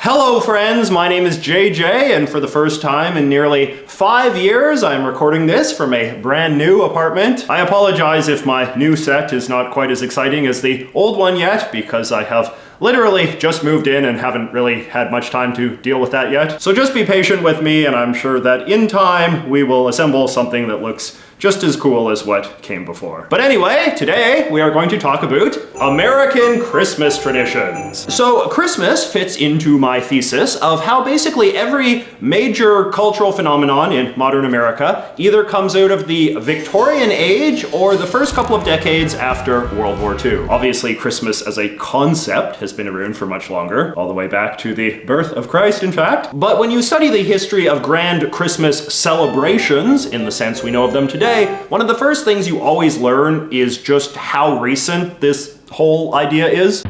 Hello friends, my name is JJ, and for the first time in nearly 5 years, I'm recording this from a brand new apartment. I apologize if my new set is not quite as exciting as the old one yet, because I have literally just moved in and haven't really had much time to deal with that yet. So just be patient with me, and I'm sure that in time we will assemble something that looks just as cool as what came before. But anyway, today we are going to talk about American Christmas traditions. So Christmas fits into my thesis of how basically every major cultural phenomenon in modern America either comes out of the Victorian age or the first couple of decades after World War II. Obviously, Christmas as a concept has been around for much longer, all the way back to the birth of Christ, in fact. But when you study the history of grand Christmas celebrations, in the sense we know of them today, one of the first things you always learn is just how recent this whole idea is.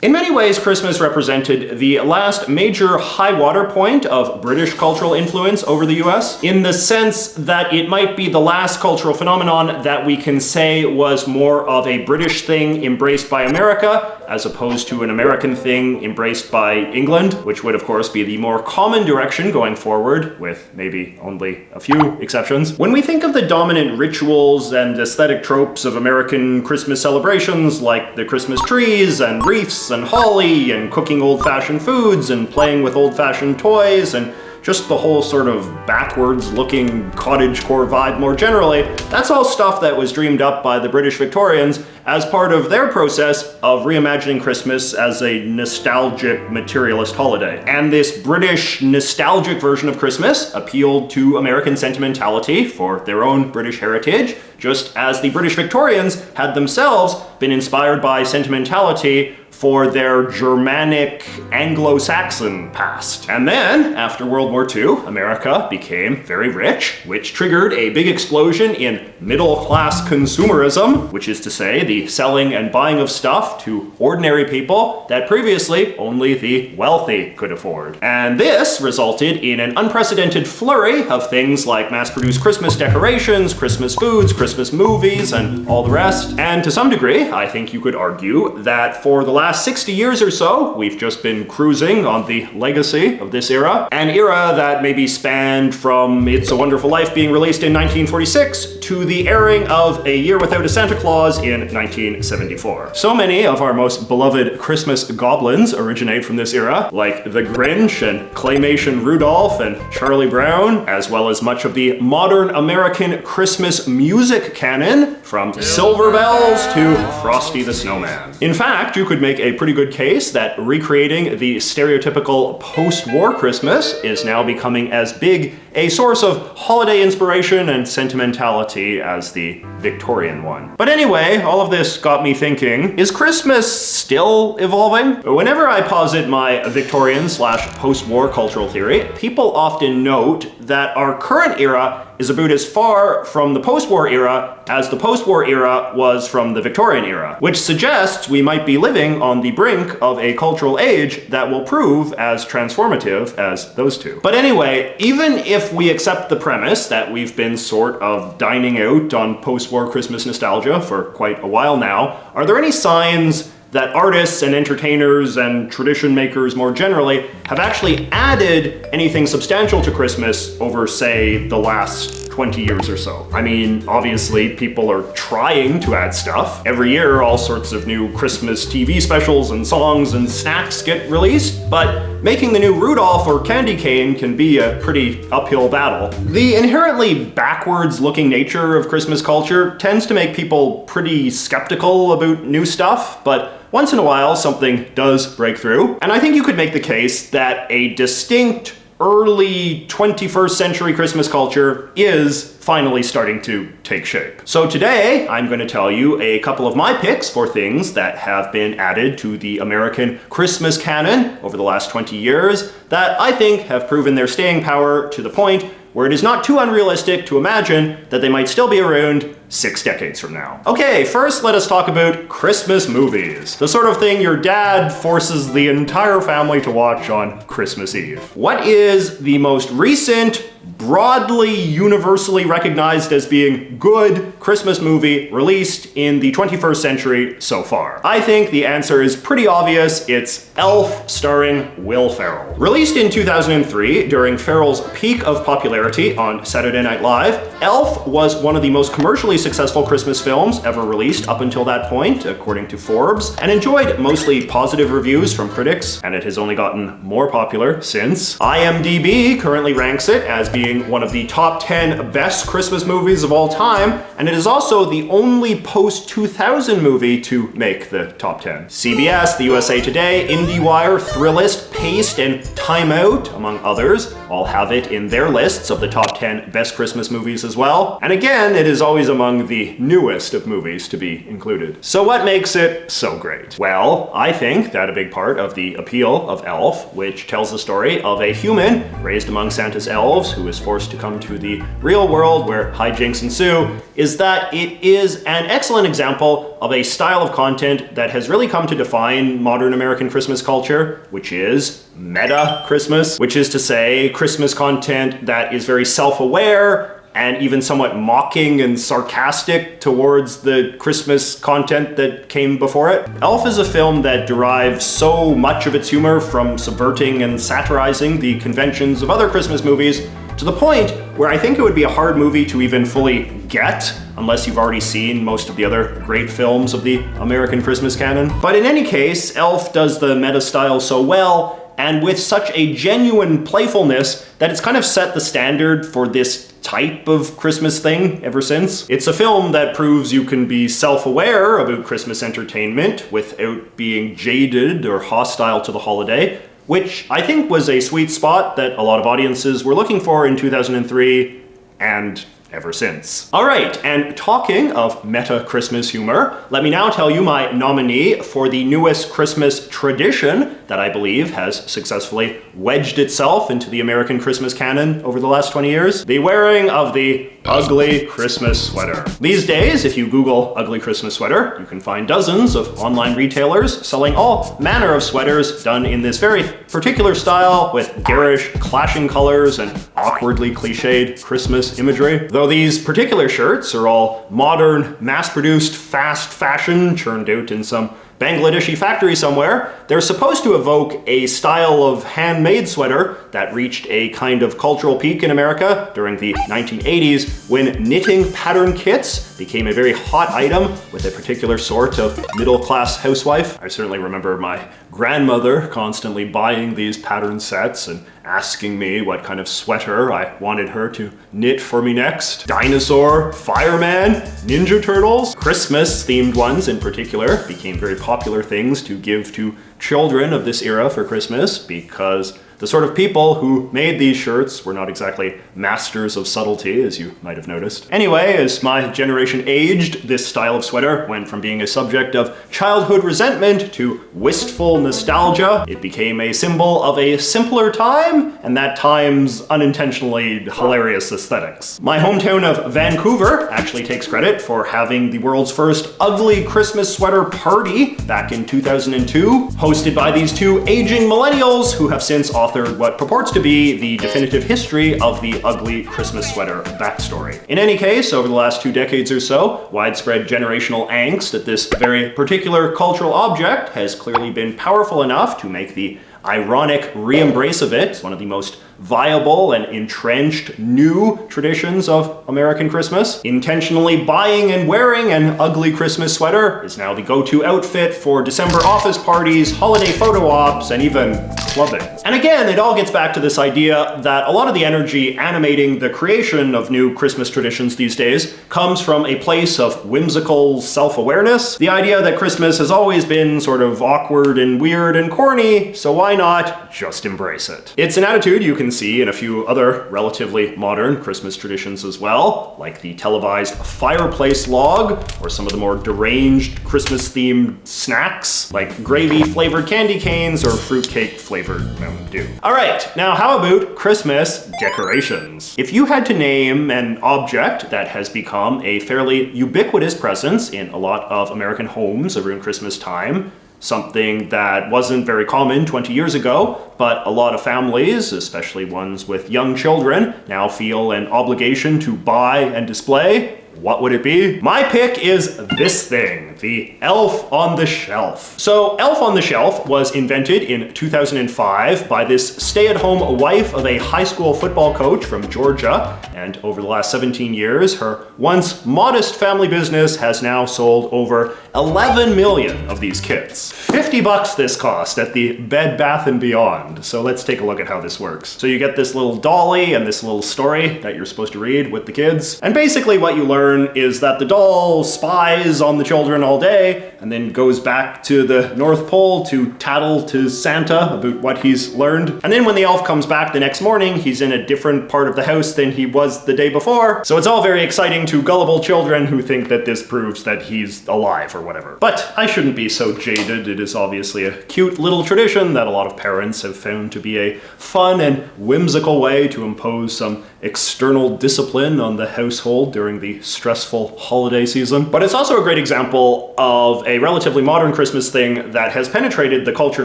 In many ways, Christmas represented the last major high water point of British cultural influence over the US, in the sense that it might be the last cultural phenomenon that we can say was more of a British thing embraced by America, as opposed to an American thing embraced by England, which would of course be the more common direction going forward, with maybe only a few exceptions. When we think of the dominant rituals and aesthetic tropes of American Christmas celebrations, like the Christmas trees and wreaths and holly and cooking old-fashioned foods and playing with old-fashioned toys and just the whole sort of backwards-looking cottagecore vibe more generally, that's all stuff that was dreamed up by the British Victorians as part of their process of reimagining Christmas as a nostalgic materialist holiday. And this British nostalgic version of Christmas appealed to American sentimentality for their own British heritage, just as the British Victorians had themselves been inspired by sentimentality for their Germanic Anglo-Saxon past. And then, after World War II, America became very rich, which triggered a big explosion in middle-class consumerism, which is to say, the selling and buying of stuff to ordinary people that previously only the wealthy could afford. And this resulted in an unprecedented flurry of things like mass-produced Christmas decorations, Christmas foods, Christmas movies, and all the rest. And to some degree, I think you could argue that for the last 60 years or so, we've just been cruising on the legacy of this era. An era that maybe spanned from It's a Wonderful Life being released in 1946 to the airing of A Year Without a Santa Claus in 1974. So many of our most beloved Christmas goblins originate from this era, like the Grinch and Claymation Rudolph and Charlie Brown, as well as much of the modern American Christmas music canon, from Silver Bells to Frosty the Snowman. In fact, you could make a pretty good case that recreating the stereotypical post-war Christmas is now becoming as big a source of holiday inspiration and sentimentality as the Victorian one. But anyway, all of this got me thinking, is Christmas still evolving? Whenever I posit my Victorian/post-war cultural theory, people often note that our current era is about as far from the post-war era as the post-war era was from the Victorian era, which suggests we might be living on the brink of a cultural age that will prove as transformative as those two. But anyway, even if we accept the premise that we've been sort of dining out on post-war Christmas nostalgia for quite a while now, are there any signs that artists and entertainers and tradition makers more generally have actually added anything substantial to Christmas over, say, the last 20 years or so? I mean, obviously people are trying to add stuff. Every year all sorts of new Christmas TV specials and songs and snacks get released, but making the new Rudolph or candy cane can be a pretty uphill battle. The inherently backwards-looking nature of Christmas culture tends to make people pretty skeptical about new stuff, but once in a while something does break through. And I think you could make the case that a distinct early 21st century Christmas culture is finally starting to take shape. So today, I'm going to tell you a couple of my picks for things that have been added to the American Christmas canon over the last 20 years that I think have proven their staying power to the point where it is not too unrealistic to imagine that they might still be around 6 decades from now. Okay, first let us talk about Christmas movies. The sort of thing your dad forces the entire family to watch on Christmas Eve. What is the most recent, broadly universally recognized as being good Christmas movie released in the 21st century so far? I think the answer is pretty obvious. It's Elf, starring Will Ferrell. Released in 2003 during Ferrell's peak of popularity on Saturday Night Live, Elf was one of the most commercially successful Christmas films ever released up until that point, according to Forbes, and enjoyed mostly positive reviews from critics, and it has only gotten more popular since. IMDb currently ranks it as being one of the top 10 best Christmas movies of all time, and it is also the only post-2000 movie to make the top 10. CBS, the USA Today, IndieWire, Thrillist, Paste, and Time Out, among others, all have it in their lists of the top 10 best Christmas movies as well. And again, it is always among the newest of movies to be included. So what makes it so great? Well, I think that a big part of the appeal of Elf, which tells the story of a human raised among Santa's elves who is forced to come to the real world where hijinks ensue, is that it is an excellent example of a style of content that has really come to define modern American Christmas culture, which is meta Christmas, which is to say Christmas content that is very self-aware and even somewhat mocking and sarcastic towards the Christmas content that came before it. Elf is a film that derives so much of its humor from subverting and satirizing the conventions of other Christmas movies, to the point where I think it would be a hard movie to even fully get unless you've already seen most of the other great films of the American Christmas canon. But in any case, Elf does the meta style so well, and with such a genuine playfulness, that it's kind of set the standard for this type of Christmas thing ever since. It's a film that proves you can be self-aware about Christmas entertainment without being jaded or hostile to the holiday, which I think was a sweet spot that a lot of audiences were looking for in 2003 and ever since. All right, and talking of meta Christmas humor, let me now tell you my nominee for the newest Christmas tradition that I believe has successfully wedged itself into the American Christmas canon over the last 20 years, the wearing of the ugly Christmas sweater. These days, if you Google ugly Christmas sweater, you can find dozens of online retailers selling all manner of sweaters done in this very particular style with garish, clashing colors and awkwardly cliched Christmas imagery. Though these particular shirts are all modern, mass-produced, fast fashion churned out in some Bangladeshi factory somewhere, they're supposed to evoke a style of handmade sweater that reached a kind of cultural peak in America during the 1980s when knitting pattern kits became a very hot item with a particular sort of middle-class housewife. I certainly remember my grandmother constantly buying these pattern sets and asking me what kind of sweater I wanted her to knit for me next. Dinosaur, fireman, Ninja Turtles, Christmas-themed ones in particular became very popular things to give to children of this era for Christmas because the sort of people who made these shirts were not exactly masters of subtlety, as you might have noticed. Anyway, as my generation aged, this style of sweater went from being a subject of childhood resentment to wistful nostalgia. It became a symbol of a simpler time, and that time's unintentionally hilarious aesthetics. My hometown of Vancouver actually takes credit for having the world's first ugly Christmas sweater party back in 2002, hosted by these two aging millennials who have since authored what purports to be the definitive history of the ugly Christmas sweater backstory. In any case, over the last 2 decades or so, widespread generational angst at this very particular cultural object has clearly been powerful enough to make the ironic re-embrace of it one of the most viable and entrenched new traditions of American Christmas. Intentionally buying and wearing an ugly Christmas sweater is now the go-to outfit for December office parties, holiday photo ops, and even clubbing. And again, it all gets back to this idea that a lot of the energy animating the creation of new Christmas traditions these days comes from a place of whimsical self-awareness. The idea that Christmas has always been sort of awkward and weird and corny, so why not just embrace it? It's an attitude you can see in a few other relatively modern Christmas traditions as well, like the televised fireplace log, or some of the more deranged Christmas-themed snacks, like gravy-flavored candy canes or fruitcake-flavored mountain do. All right, now how about Christmas decorations? If you had to name an object that has become a fairly ubiquitous presence in a lot of American homes around Christmas time, something that wasn't very common 20 years ago, but a lot of families, especially ones with young children, now feel an obligation to buy and display, what would it be? My pick is this thing, the Elf on the Shelf. So Elf on the Shelf was invented in 2005 by this stay-at-home wife of a high school football coach from Georgia, and over the last 17 years, her once modest family business has now sold over 11 million of these kits. $50 this cost at the Bed Bath & Beyond. So let's take a look at how this works. So you get this little dolly and this little story that you're supposed to read with the kids. And basically what you learn is that the doll spies on the children all day and then goes back to the North Pole to tattle to Santa about what he's learned. And then when the elf comes back the next morning, he's in a different part of the house than he was the day before. So it's all very exciting to gullible children who think that this proves that he's alive or whatever. But I shouldn't be so jaded. It is obviously a cute little tradition that a lot of parents have found to be a fun and whimsical way to impose some external discipline on the household during the stressful holiday season. But it's also a great example of a relatively modern Christmas thing that has penetrated the culture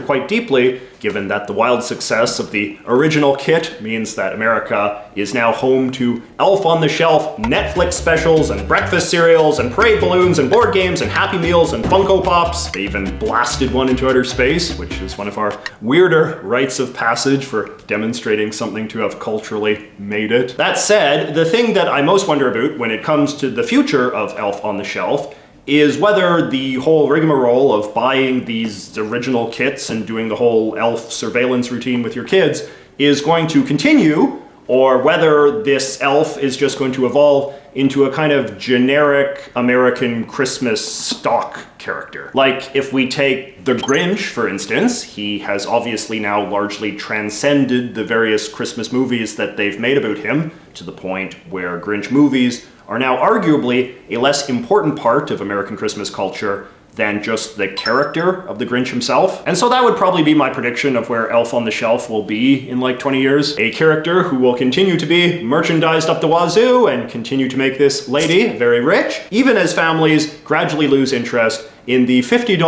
quite deeply, given that the wild success of the original kit means that America is now home to Elf on the Shelf Netflix specials and breakfast cereals and parade balloons and board games and Happy Meals and Funko Pops. They even blasted one into outer space, which is one of our weirder rites of passage for demonstrating something to have culturally made it. That said, the thing that I most wonder about when it comes to the future of Elf on the Shelf is whether the whole rigmarole of buying these original kits and doing the whole elf surveillance routine with your kids is going to continue, or whether this elf is just going to evolve into a kind of generic American Christmas stock character. Like if we take the Grinch, for instance, he has obviously now largely transcended the various Christmas movies that they've made about him to the point where Grinch movies are now arguably a less important part of American Christmas culture than just the character of the Grinch himself. And so that would probably be my prediction of where Elf on the Shelf will be in like 20 years. A character who will continue to be merchandised up the wazoo and continue to make this lady very rich, even as families gradually lose interest in the $50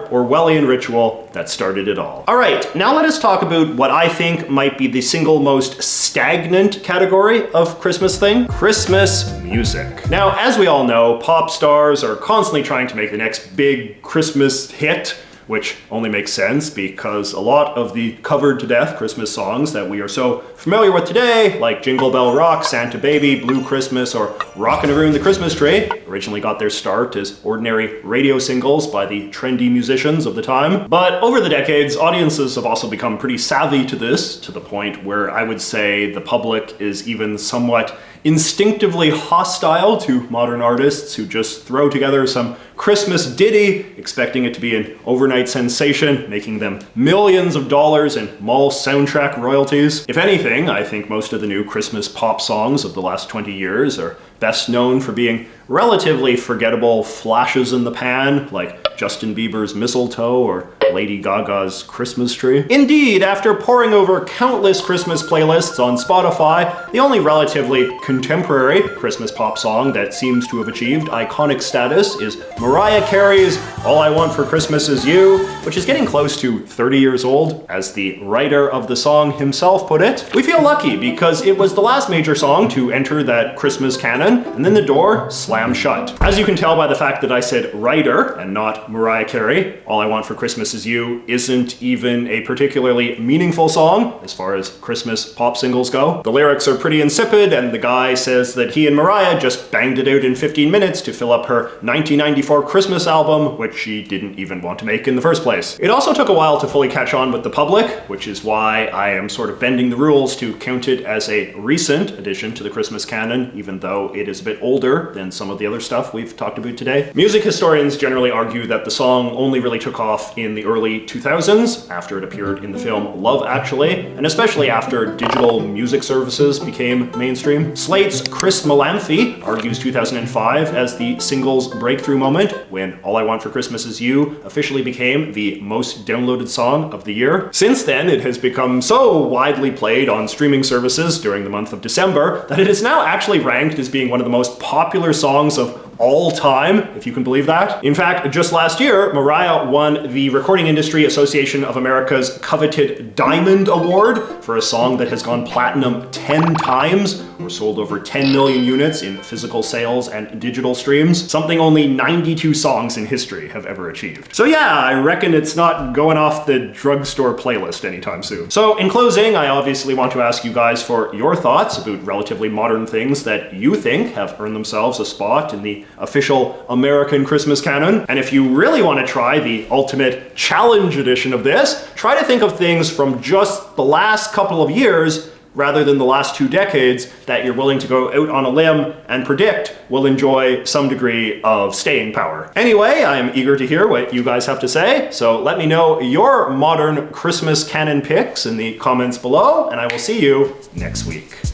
Orwellian ritual that started it all. All right, now let us talk about what I think might be the single most stagnant category of Christmas thing: Christmas music. Now, as we all know, pop stars are constantly trying to make the next big Christmas hit, which only makes sense because a lot of the covered to death Christmas songs that we are so familiar with today, like Jingle Bell Rock, Santa Baby, Blue Christmas, or Rockin' Around the Christmas Tree, originally got their start as ordinary radio singles by the trendy musicians of the time. But over the decades, audiences have also become pretty savvy to this, to the point where I would say the public is even somewhat instinctively hostile to modern artists who just throw together some Christmas ditty, expecting it to be an overnight sensation, making them millions of dollars in mall soundtrack royalties. If anything, I think most of the new Christmas pop songs of the last 20 years are best known for being relatively forgettable flashes in the pan, like Justin Bieber's Mistletoe or Lady Gaga's Christmas Tree. Indeed, after poring over countless Christmas playlists on Spotify, the only relatively contemporary Christmas pop song that seems to have achieved iconic status is Mariah Carey's All I Want for Christmas Is You, which is getting close to 30 years old. As the writer of the song himself put it, we feel lucky because it was the last major song to enter that Christmas canon, and then the door slammed shut. As you can tell by the fact that I said writer and not Mariah Carey, All I Want for Christmas Is You isn't even a particularly meaningful song as far as Christmas pop singles go. The lyrics are pretty insipid, and the guy says that he and Mariah just banged it out in 15 minutes to fill up her 1994 Christmas album, which she didn't even want to make in the first place. It also took a while to fully catch on with the public, which is why I am sort of bending the rules to count it as a recent addition to the Christmas canon, even though it is a bit older than some some of the other stuff we've talked about today. Music historians generally argue that the song only really took off in the early 2000s, after it appeared in the film Love Actually, and especially after digital music services became mainstream. Slate's Chris Malamphy argues 2005 as the single's breakthrough moment, when All I Want for Christmas Is You officially became the most downloaded song of the year. Since then, it has become so widely played on streaming services during the month of December that it is now actually ranked as being one of the most popular songs of all time, if you can believe that. In fact, just last year, Mariah won the Recording Industry Association of America's coveted Diamond Award for a song that has gone platinum 10 times, or sold over 10 million units in physical sales and digital streams, something only 92 songs in history have ever achieved. So yeah, I reckon it's not going off the drugstore playlist anytime soon. So in closing, I obviously want to ask you guys for your thoughts about relatively modern things that you think have earned themselves a spot in the official American Christmas canon. And if you really want to try the ultimate challenge edition of this, try to think of things from just the last couple of years rather than the last 2 decades that you're willing to go out on a limb and predict will enjoy some degree of staying power. Anyway, I am eager to hear what you guys have to say, so let me know your modern Christmas canon picks in the comments below, and I will see you next week.